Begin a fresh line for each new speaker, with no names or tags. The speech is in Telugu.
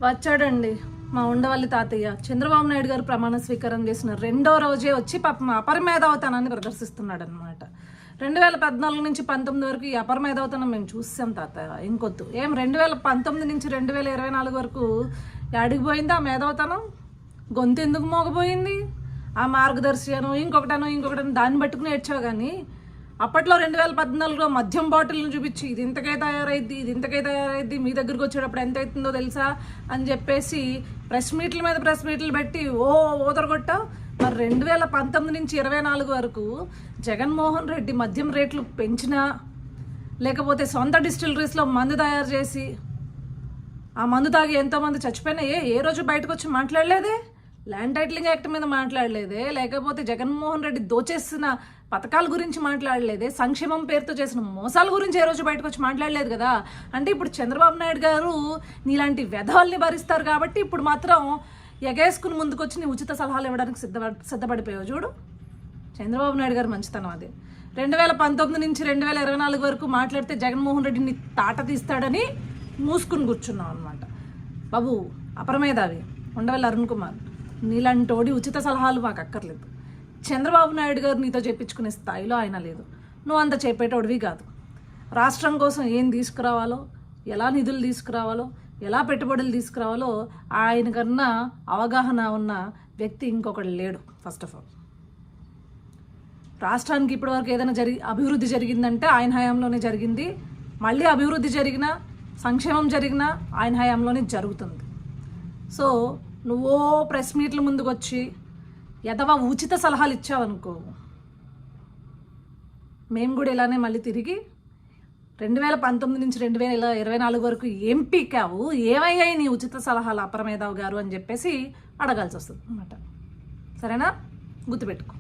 వచ్చాడండి మా ఉండవల్లి తాతయ్య. చంద్రబాబు నాయుడు గారు ప్రమాణ స్వీకారం చేసిన రెండో రోజే వచ్చి పాపం అపరమేధావతనాన్ని ప్రదర్శిస్తున్నాడు అనమాట. 2014 నుంచి 19 వరకు ఈ అపరమేధావతనం మేము చూసాం తాతయ్య. ఇంకొద్దు ఏం 2019 నుంచి 2024 వరకు అడిగిపోయింది ఆ మేధావతనం. గొంతు ఎందుకు మోగపోయింది? ఆ మార్గదర్శి అను ఇంకొకటను దాన్ని పట్టుకుని ఏడ్చావు. కానీ అప్పట్లో 2014లో మద్యం బాటిల్ను చూపించి ఇది ఇంతకే తయారైద్ది మీ దగ్గరకు వచ్చేటప్పుడు ఎంత అవుతుందో తెలుసా అని చెప్పేసి ప్రెస్ మీట్ల మీద ప్రెస్ మీట్లు పెట్టి ఓదరగొట్టావు. మరి 2019 నుంచి 24 వరకు జగన్మోహన్ రెడ్డి మద్యం రేట్లు పెంచినా, లేకపోతే సొంత డిస్టిలరీస్లో మందు తయారు చేసి ఆ మందు తాగి ఎంతోమంది చచ్చిపోయినా ఏ రోజు బయటకు వచ్చి మాట్లాడలేదే? ల్యాండ్ టైటిలింగ్ యాక్ట్ మీద మాట్లాడలేదే? లేకపోతే జగన్మోహన్ రెడ్డి దోచేసిన పథకాల గురించి మాట్లాడలేదే? సంక్షేమం పేరుతో చేసిన మోసాల గురించి ఏ రోజు బయటకు వచ్చి మాట్లాడలేదు కదా. అంటే ఇప్పుడు చంద్రబాబు నాయుడు గారు నీలాంటి వ్యధవల్ని భరిస్తారు కాబట్టి ఇప్పుడు మాత్రం ఎగేసుకుని ముందుకొచ్చి నీ ఉచిత సలహాలు ఇవ్వడానికి సిద్ధపడిపోయావు. చూడు చంద్రబాబు నాయుడు గారు మంచితనం అది. 2019 నుంచి 2024 వరకు మాట్లాడితే జగన్మోహన్ రెడ్డిని తాట తీస్తాడని మూసుకుని కూర్చున్నావు అనమాట. బాబు అపరమేధావి ఉండవల్లి అరుణ్ కుమార్, నీలాంటోడి ఉచిత సలహాలు మాకు అక్కర్లేదు. చంద్రబాబు నాయుడు గారు నీతో చెప్పించుకునే స్థాయిలో ఆయన లేదు. నువ్వు అంత చెప్పేటోడివి కాదు. రాష్ట్రం కోసం ఏం తీసుకురావాలో, ఎలా నిధులు తీసుకురావాలో, ఎలా పెట్టుబడులు తీసుకురావాలో ఆయన కన్నా అవగాహన ఉన్న వ్యక్తి ఇంకొకటి లేడు. ఫస్ట్ ఆఫ్ ఆల్ రాష్ట్రానికి ఇప్పటివరకు ఏదైనా అభివృద్ధి జరిగిందంటే ఆయన హయాంలోనే జరిగింది. మళ్ళీ అభివృద్ధి జరిగినా, సంక్షేమం జరిగినా ఆయన హయాంలోనే జరుగుతుంది. సో నువ్వో ప్రెస్ మీట్ల ముందుకు వచ్చి ఎదవా ఉచిత సలహాలు ఇచ్చావనుకో, మేము కూడా ఇలానే మళ్ళీ తిరిగి 2019 నుంచి 2024 వరకు ఏం పీకావు, ఏమయ్యాయి నీ ఉచిత సలహాలు అపరమేధావ్ గారు అని చెప్పేసి అడగాల్సి వస్తుంది అన్నమాట. సరేనా? గుర్తుపెట్టుకో.